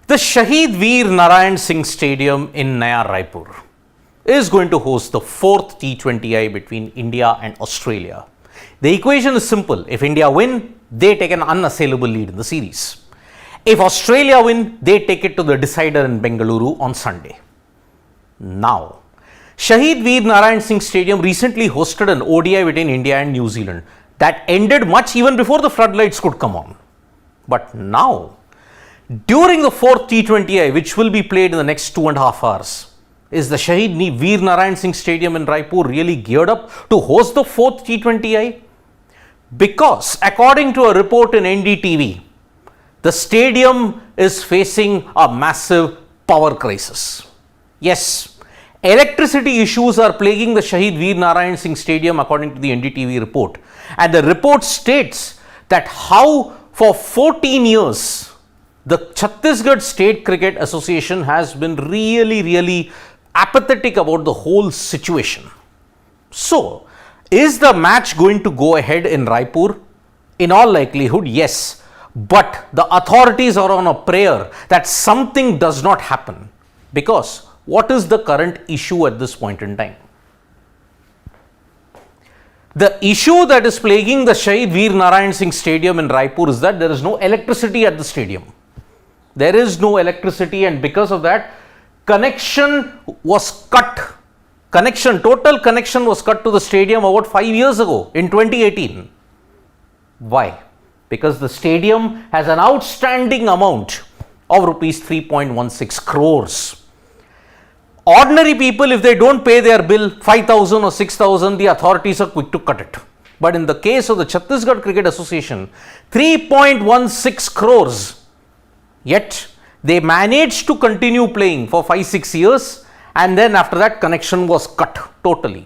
The Shahid Veer Narayan Singh Stadium in Naya Raipur is going to host the fourth T20I between India and Australia. The equation is simple. If India win, they take an unassailable lead in the series. If Australia win, they take it to the decider in Bengaluru on Sunday. Now, Shahid Veer Narayan Singh Stadium recently hosted an ODI between India and New Zealand that ended much even before the floodlights could come on. But now, during the fourth T20I, which will be played in the next 2.5 hours, is the Shahid Veer Narayan Singh Stadium in Raipur really geared up to host the fourth T20I? Because according to a report in NDTV, the stadium is facing a massive power crisis. Yes, electricity issues are plaguing the Shahid Veer Narayan Singh Stadium according to the NDTV report. And the report states that how for 14 years, the Chhattisgarh State Cricket Association has been really apathetic about the whole situation. So, is the match going to go ahead in Raipur? In all likelihood, yes. But the authorities are on a prayer that something does not happen. Because what is the current issue at this point in time? The issue that is plaguing the Shahid Veer Narayan Singh Stadium in Raipur is that there is no electricity at the stadium. There is no electricity, and because of that, connection was cut. Total connection was cut to the stadium about 5 years ago in 2018. Why? Because the stadium has an outstanding amount of rupees 3.16 crores. Ordinary people, if they don't pay their bill 5,000 or 6,000, the authorities are quick to cut it. But in the case of the Chhattisgarh Cricket Association, 3.16 crores. Yet, they managed to continue playing for 5-6 years, and then after that connection was cut totally.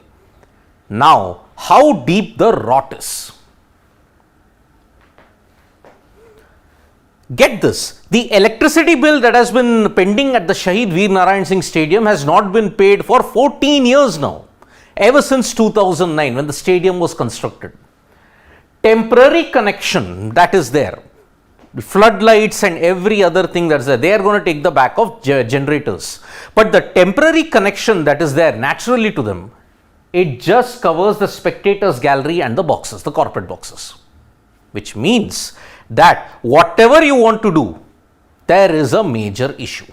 Now, how deep the rot is? Get this, the electricity bill that has been pending at the Shahid Veer Narayan Singh Stadium has not been paid for 14 years now, ever since 2009 when the stadium was constructed. Temporary connection that is there, floodlights and every other thing that's there, they are going to take the back of generators. But the temporary connection that is there naturally to them, it just covers the spectators gallery and the boxes, the corporate boxes. Which means that whatever you want to do, there is a major issue.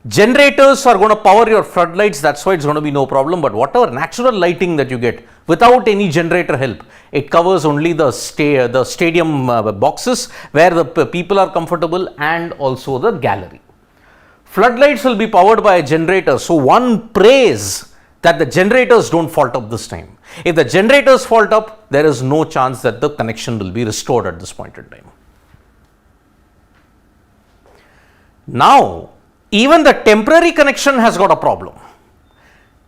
Generators are going to power your floodlights, that's why it's going to be no problem. But whatever natural lighting that you get without any generator help, it covers only the stadium boxes where the people are comfortable and also the gallery. Floodlights will be powered by a generator. So one prays that the generators don't fault up this time. If the generators fault up, there is no chance that the connection will be restored at this point in time. Now, even the temporary connection has got a problem.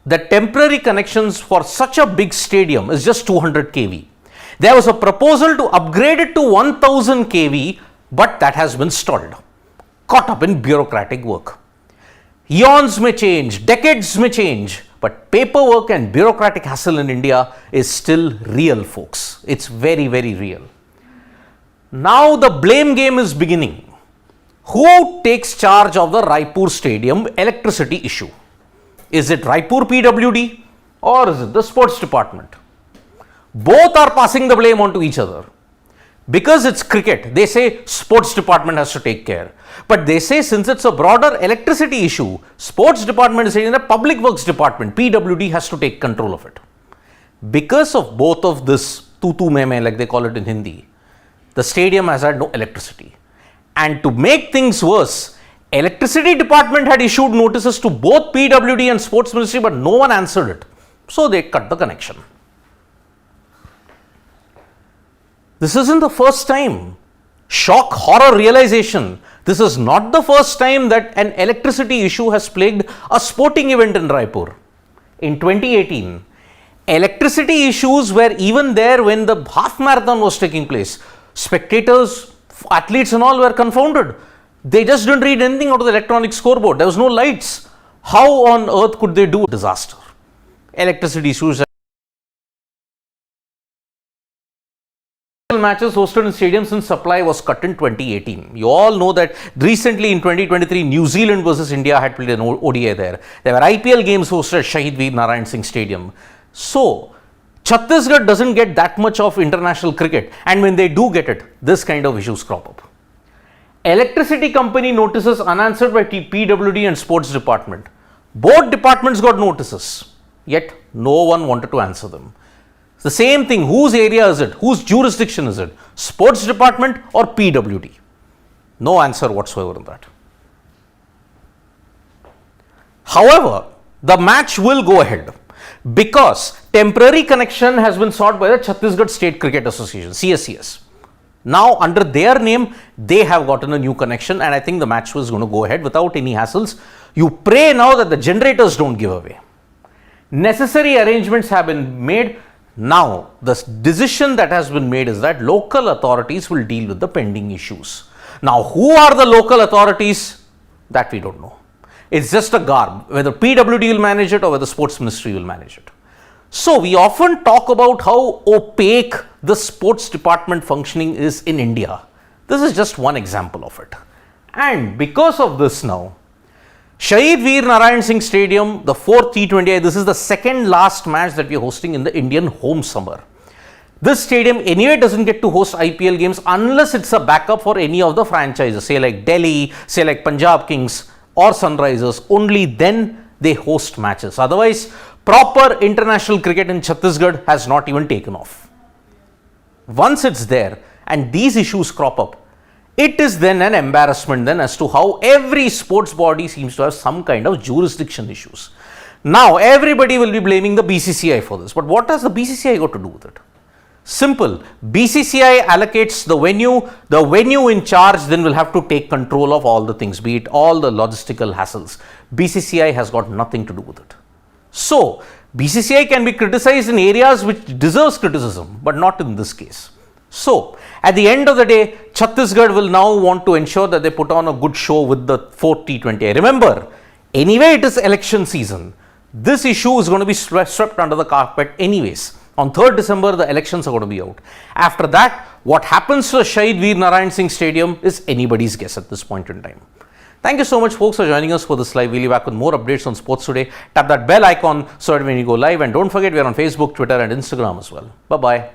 The temporary connections for such a big stadium is just 200 kV. There was a proposal to upgrade it to 1000 kV, but that has been stalled, caught up in bureaucratic work. Eons may change, decades may change, but paperwork and bureaucratic hassle in India is still real, folks. It's very real. Now the blame game is beginning. Who takes charge of the Raipur Stadium electricity issue? Is it Raipur PWD or is it the sports department? Both are passing the blame on to each other. Because it's cricket, they say sports department has to take care. But they say since it's a broader electricity issue, sports department is saying the public works department, PWD, has to take control of it. Because of both of this tu meme, like they call it in Hindi, the stadium has had no electricity. And to make things worse, electricity department had issued notices to both PWD and sports ministry, but no one answered it. So they cut the connection. This isn't the first time. Shock, horror, realization. This is not the first time that an electricity issue has plagued a sporting event in Raipur. In 2018, electricity issues were even there when the half marathon was taking place. Spectators, athletes and all were confounded. They just didn't read anything out of the electronic scoreboard. There was no lights. How on earth could they do a disaster? Electricity issues matches hosted in stadiums since supply was cut in 2018. You all know that recently in 2023, New Zealand versus India had played an ODI there. There were IPL games hosted at Shahid Veer Narayan Singh Stadium. So, Chhattisgarh doesn't get that much of international cricket, and when they do get it, this kind of issues crop up. Electricity company notices unanswered by PWD and Sports Department. Both departments got notices, yet no one wanted to answer them. The same thing, whose area is it? Whose jurisdiction is it? Sports Department or PWD? No answer whatsoever on that. However, the match will go ahead because temporary connection has been sought by the Chhattisgarh State Cricket Association, CSCS. Now, under their name, they have gotten a new connection, and I think the match was going to go ahead without any hassles. You pray now that the generators don't give away. Necessary arrangements have been made. Now, the decision that has been made is that local authorities will deal with the pending issues. Now, who are the local authorities? That we don't know. It's just a garb, whether PWD will manage it or whether Sports Ministry will manage it. So, we often talk about how opaque the Sports Department functioning is in India. This is just one example of it. And because of this now, Shahid Veer Narayan Singh Stadium, the 4th T20I, this is the second last match that we are hosting in the Indian home summer. This stadium anyway doesn't get to host IPL games unless it's a backup for any of the franchises, say like Delhi, say like Punjab Kings or Sunrisers. Only then they host matches. Otherwise, proper international cricket in Chhattisgarh has not even taken off. Once it's there and these issues crop up, it is then an embarrassment then as to how every sports body seems to have some kind of jurisdiction issues. Now, everybody will be blaming the BCCI for this. But what has the BCCI got to do with it? Simple. BCCI allocates the venue in charge then will have to take control of all the things, be it all the logistical hassles. BCCI has got nothing to do with it. So, BCCI can be criticized in areas which deserves criticism, but not in this case. So, at the end of the day, Chhattisgarh will now want to ensure that they put on a good show with the 4th T20I. Remember, anyway it is election season. This issue is going to be swept under the carpet anyways. On 3rd December, the elections are going to be out. After that, what happens to the Shahid Veer Narayan Singh Stadium is anybody's guess at this point in time. Thank you so much folks for joining us for this live. We'll be back with more updates on sports today. Tap that bell icon so that when you go live, and don't forget we are on Facebook, Twitter and Instagram as well. Bye-bye.